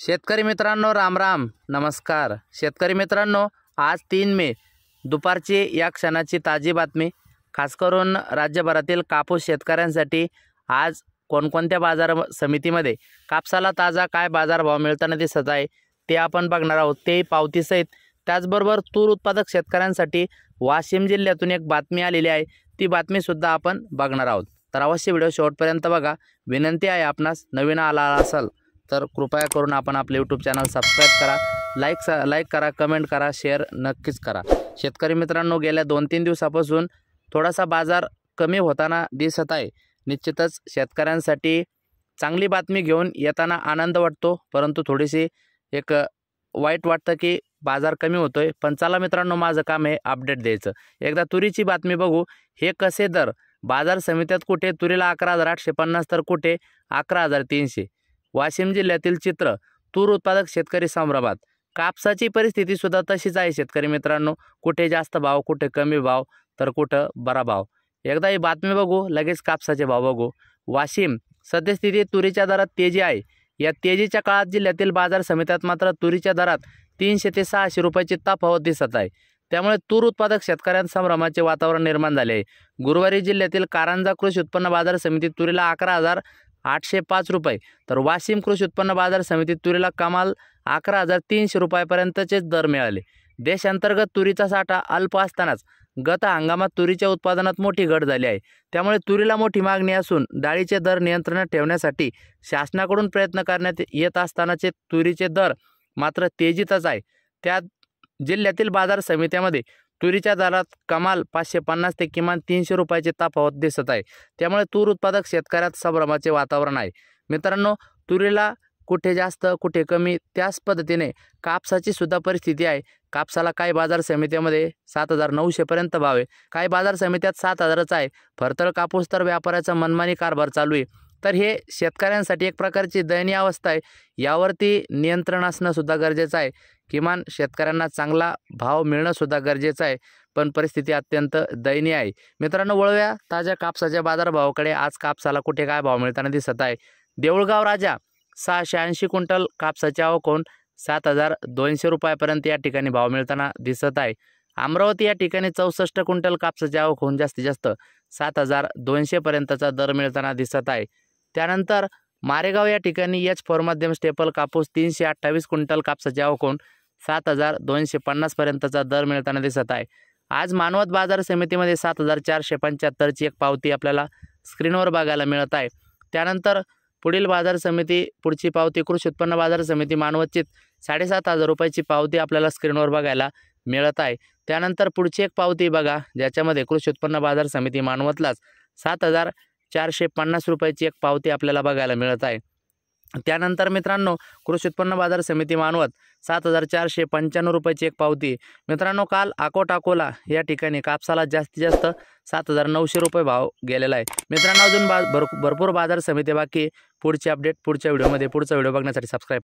शेतकरी मित्रांनो राम राम नमस्कार। शेतकरी मित्रांनो, आज 3 मे दुपारची या क्षणाची ताजी बातमी, खास करून राज्यभरातील कापूस शेतकऱ्यांसाठी आज कोणकोणत्या बाजार समितीमध्ये कापसाला ताजा काय बाजारभाव मिळताना दिसत आहे ते आपण बघणार आहोत, ते पावतीसहित। त्याचबरोबर तूर उत्पादक शेतकऱ्यांसाठी वाशिम जिल्ह्यातून एक बातमी आलेली आहे, ती बातमीसुद्धा आपण बघणार आहोत। तर अवश्य व्हिडिओ शेवटपर्यंत बघा। विनंती आहे, आपणास नवीन आला असाल तर कृपया करून आपण आपले यूट्यूब चॅनल सबस्क्राईब करा, लाईक करा, कमेंट करा, शेअर नक्कीच करा। शेतकरी मित्रांनो, गेल्या 2-3 दिवसापासून थोडासा बाजार कमी होताना दिसत आहे। निश्चितच शेतकऱ्यांसाठी चांगली बातमी घेऊन येताना आनंद वाटतो, परंतु थोडीशी एक वाईट वाटतं की बाजार कमी होतोय। पण चला मित्रांनो, माझं काम आहे अपडेट द्यायचं। एकदा तुरीची बातमी बघू। हे कसे दर बाजार समित्यात, कुठे तुरीला 11,850 तर कुठे 11,300। वाशिम जिल्ह्यातील चित्र, तूर उत्पादक शेतकरी संभ्रमात। कापसाची परिस्थिती सुद्धा तशीच आहे शेतकरी मित्रांनो, कुठे जास्त भाव, कुठे कमी भाव, तर कुठं बरा भाव। एकदा ही बातमी बघू, लगेच कापसाचे भाव बघू। वाशिम, सद्यस्थितीत तुरीच्या दरात तेजी आहे। या तेजीच्या काळात जिल्ह्यातील बाजार समित्यात मात्र तुरीच्या दरात 300 ते 600 रुपयाची तफावत दिसत आहे। त्यामुळे तूर उत्पादक शेतकऱ्यांत संभ्रमाचे वातावरण निर्माण झाले आहे। गुरुवारी जिल्ह्यातील कारंजा कृषी उत्पन्न बाजार समितीत तुरीला 11,805 रुपये, तर वाशिम कृषी उत्पन्न बाजार समितीत तुरीला कमाल 11,300 रुपयापर्यंतचे दर मिळाले। देशांतर्गत तुरीचा साठा अल्प असतानाच गत हंगामात तुरीच्या उत्पादनात मोठी घट झाली आहे। त्यामुळे तुरीला मोठी मागणी असून डाळीचे दर नियंत्रणात ठेवण्यासाठी शासनाकडून प्रयत्न करण्यात येत असतानाचे तुरीचे दर मात्र तेजीतच आहे। त्यात जिल्ह्यातील बाजार समित्यामध्ये तुरीच्या दरात कमाल 550 ते किमान 300 रुपयाची तफावत दिसत आहे। त्यामुळे तूर उत्पादक शेतकऱ्यात संभ्रमाचे वातावरण आहे। मित्रांनो, तुरीला कुठे जास्त कुठे कमी, त्याच पद्धतीने कापसाची सुद्धा परिस्थिती आहे। कापसाला काही बाजार समित्यामध्ये 7,900 पर्यंत भाव आहे, काही बाजार समित्यात 7,000च आहे। फरतळ कापूस तर व्यापाऱ्याचा मनमानी कारभार चालू आहे। तर हे शेतकऱ्यांसाठी एक प्रकारची दयनीय अवस्था आहे। यावरती नियंत्रण असणं सुद्धा गरजेचं आहे। किमान शेतकऱ्यांना चांगला भाव मिळणं सुद्धा गरजेचं आहे, पण परिस्थिती अत्यंत दयनीय आहे। मित्रांनो, वळूया ताज्या कापसाच्या बाजारभावाकडे। आज कापसाला कुठे काय भाव मिळताना दिसत आहे। देऊळगाव राजा 680 क्विंटल कापसाची आवक होऊन 7,200 रुपयापर्यंत या ठिकाणी भाव मिळताना दिसत आहे। अमरावती या ठिकाणी 64 क्विंटल कापसाची आवक होऊन जास्तीत जास्त 7,200 पर्यंतचा दर मिळताना दिसत आहे। त्यानंतर मारेगाव या ठिकाणी H4 मध्यम स्टेपल कापूस 328 क्विंटल कापसाची आवक होऊन 7,250 पर्यंतचा दर मिळताना दिसत आहे। आज मानवत बाजार समितीमध्ये 7,475 ची एक पावती आपल्याला स्क्रीनवर बघायला मिळत आहे। त्यानंतर पुढील बाजार समिती, पुढची पावती कृषी उत्पन्न बाजार समिती मानवतची 7,500 रुपयाची पावती आपल्याला स्क्रीनवर बघायला मिळत आहे। त्यानंतर पुढची एक पावती बघा, ज्याच्यामध्ये कृषी उत्पन्न बाजार समिती मानवतलाच 7,450 रुपयाची एक पावती आपल्याला बघायला मिळत आहे। त्यानंतर मित्रांनो, कृषी उत्पन्न बाजार समिती मानवत 7,495 रुपयाची एक पावती। मित्रांनो, काल अकोला या ठिकाणी कापसाला जास्तीत जास्त 7,900 रुपये भाव गेलेला आहे। मित्रांनो, अजून भरपूर बाजार समिती बाकी। पुढची अपडेट पुढच्या व्हिडिओमध्ये। पुढचा व्हिडिओ बघण्यासाठी सबस्क्राईब